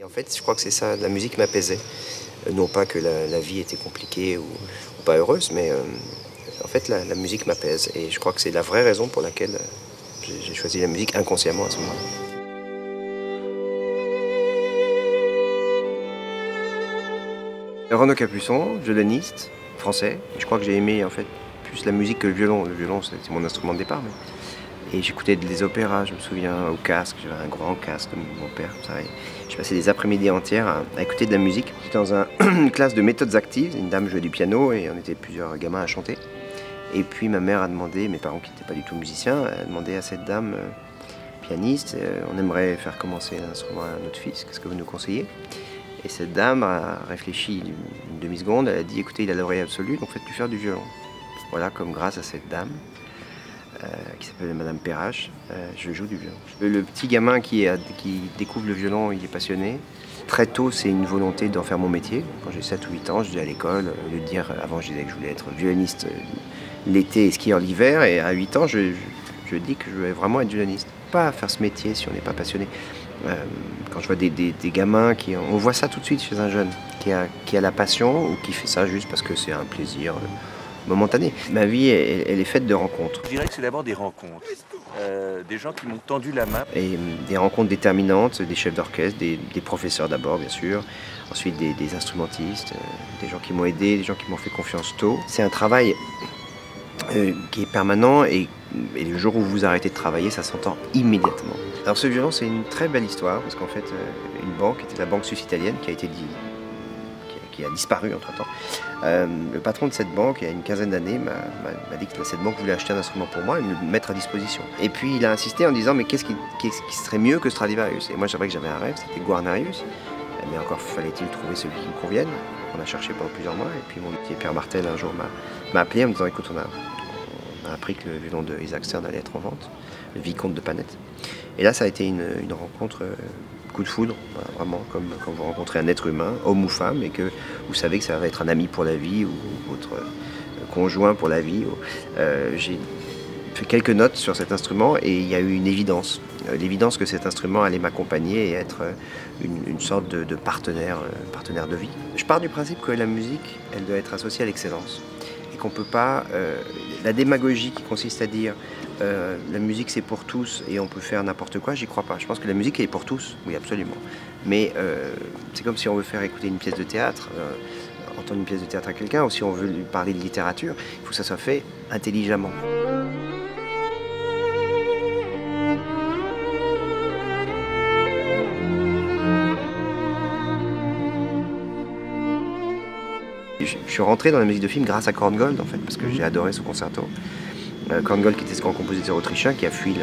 Et en fait, je crois que c'est ça, la musique m'apaisait. Non pas que la vie était compliquée ou pas heureuse, mais en fait, la musique m'apaise. Et je crois que c'est la vraie raison pour laquelle j'ai choisi la musique inconsciemment à ce moment-là. Renaud Capuçon, violoniste, français. Je crois que j'ai aimé en fait plus la musique que le violon. Le violon, c'était mon instrument de départ. Et j'écoutais des opéras, je me souviens, au casque. J'avais un grand casque de mon père. Je passais des après-midi entières à écouter de la musique. J'étais dans une classe de méthodes actives. Une dame jouait du piano et on était plusieurs gamins à chanter. Et puis ma mère a demandé, mes parents qui n'étaient pas du tout musiciens, a demandé à cette dame pianiste, on aimerait faire commencer l'instrument à notre fils, qu'est-ce que vous nous conseillez? Et cette dame a réfléchi une demi-seconde, elle a dit écoutez, il a l'oreille absolue, donc faites-lui faire du violon. Voilà, comme grâce à cette dame, qui s'appelle Madame Perrache, je joue du violon. Le petit gamin qui découvre le violon, il est passionné. Très tôt, c'est une volonté d'en faire mon métier. Quand j'ai 7 ou 8 ans, je dis à l'école, au lieu de dire, avant je disais que je voulais être violoniste l'été et skieur l'hiver, et à 8 ans, je dis que je voulais vraiment être violoniste. Pas faire ce métier si on n'est pas passionné. Quand je vois des gamins on voit ça tout de suite chez un jeune qui a la passion ou qui fait ça juste parce que c'est un plaisir momentané. Ma vie, elle est faite de rencontres. Je dirais que c'est d'abord des rencontres, des gens qui m'ont tendu la main. Et des rencontres déterminantes, des chefs d'orchestre, des professeurs d'abord bien sûr, ensuite des instrumentistes, des gens qui m'ont aidé, des gens qui m'ont fait confiance tôt. C'est un travail qui est permanent et le jour où vous arrêtez de travailler, ça s'entend immédiatement. Alors ce violon, c'est une très belle histoire parce qu'en fait, une banque, était la banque suisse-italienne, qui a disparu entre-temps. Le patron de cette banque, il y a une quinzaine d'années, m'a dit que cette banque voulait acheter un instrument pour moi et me le mettre à disposition. Et puis il a insisté en disant mais qu'est-ce qui serait mieux que Stradivarius? Et moi c'est vrai que j'avais un rêve, c'était Guarnarius. Mais encore fallait-il trouver celui qui me convienne. On a cherché pendant plusieurs mois et puis mon petit Pierre Martel un jour m'a appelé en me disant écoute, on a appris que le violon de Isaac Stern allait être en vente, le vicomte de Panette. Et là ça a été une rencontre coup de foudre, vraiment comme quand vous rencontrez un être humain, homme ou femme, et que vous savez que ça va être un ami pour la vie ou votre conjoint pour la vie. J'ai fait quelques notes sur cet instrument et il y a eu une évidence. L'évidence que cet instrument allait m'accompagner et être une sorte de partenaire de vie. Je pars du principe que la musique, elle doit être associée à l'excellence. Et qu'on ne peut pas... la démagogie qui consiste à dire la musique c'est pour tous et on peut faire n'importe quoi, j'y crois pas. Je pense que la musique elle est pour tous, oui absolument. Mais c'est comme si on veut faire écouter une pièce de théâtre, entendre une pièce de théâtre à quelqu'un, ou si on veut lui parler de littérature, il faut que ça soit fait intelligemment. Je suis rentré dans la musique de film grâce à Korngold en fait, parce que j'ai adoré ce concerto. Korngold qui était ce grand compositeur autrichien qui a fui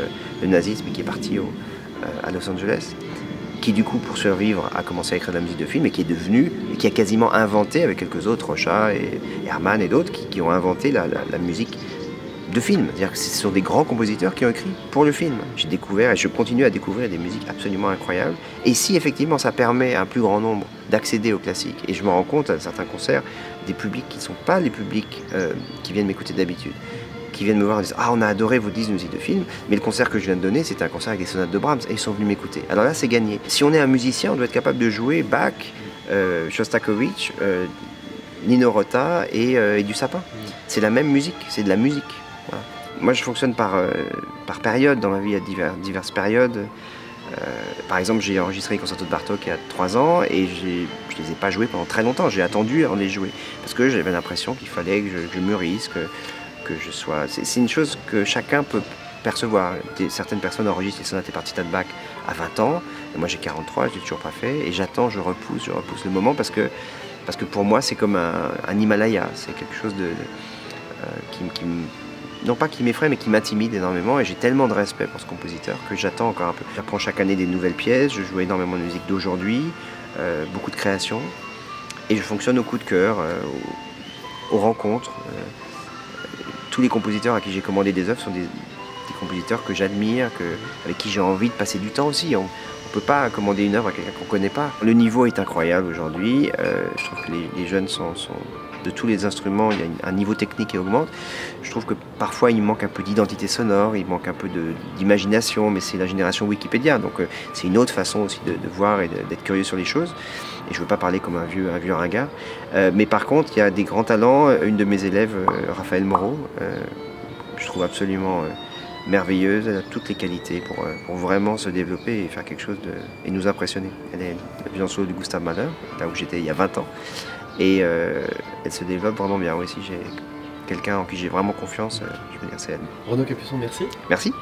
le nazisme et qui est parti à Los Angeles, qui du coup pour survivre a commencé à écrire de la musique de film et qui est devenu, et qui a quasiment inventé avec quelques autres, Rocha et Herman et d'autres, qui ont inventé la musique de film. C'est-à-dire que ce sont des grands compositeurs qui ont écrit pour le film. J'ai découvert et je continue à découvrir des musiques absolument incroyables. Et si effectivement ça permet à un plus grand nombre d'accéder au classique, et je me rends compte à certains concerts, des publics qui ne sont pas les publics qui viennent m'écouter d'habitude, qui viennent me voir et disent « Ah, on a adoré vos 10 musiques de film, mais le concert que je viens de donner, c'était un concert avec des sonates de Brahms, et ils sont venus m'écouter. » Alors là, c'est gagné. Si on est un musicien, on doit être capable de jouer Bach, Shostakovich, Nino Rota et du Sapin. C'est la même musique, c'est de la musique. Voilà. Moi, je fonctionne par période dans ma vie, à diverses périodes. Par exemple, j'ai enregistré les concertos de Bartók il y a 3 ans et je ne les ai pas joués pendant très longtemps. J'ai attendu avant de les jouer parce que j'avais l'impression qu'il fallait que je mûrisse, que je sois... C'est une chose que chacun peut percevoir. Certaines personnes enregistrent les sonates et partitas de Bach à 20 ans. Et moi, j'ai 43, je ne l'ai toujours pas fait. Et j'attends, je repousse le moment parce que pour moi, c'est comme un Himalaya. C'est quelque chose non pas qui m'effraie, mais qui m'intimide énormément. Et j'ai tellement de respect pour ce compositeur que j'attends encore un peu. J'apprends chaque année des nouvelles pièces. Je joue énormément de musique d'aujourd'hui, beaucoup de créations. Et je fonctionne au coup de cœur, aux rencontres. Tous les compositeurs à qui j'ai commandé des œuvres sont des compositeurs que j'admire, avec qui j'ai envie de passer du temps aussi. On ne peut pas commander une œuvre à quelqu'un qu'on ne connaît pas. Le niveau est incroyable aujourd'hui. Je trouve que les jeunes sont de tous les instruments, il y a un niveau technique qui augmente. Je trouve que parfois il manque un peu d'identité sonore, il manque un peu d'imagination, mais c'est la génération Wikipédia, donc c'est une autre façon aussi de voir et d'être curieux sur les choses. Et je ne veux pas parler comme un vieux ringard. Mais par contre, il y a des grands talents. Une de mes élèves, Raphaël Moreau, je trouve absolument merveilleuse, elle a toutes les qualités pour vraiment se développer et faire quelque chose et nous impressionner. Elle est la violon solo du Gustav Mahler, là où j'étais il y a 20 ans. Et elle se développe vraiment bien. Oui, si j'ai quelqu'un en qui j'ai vraiment confiance, je veux dire c'est elle. Renaud Capuçon, merci. Merci.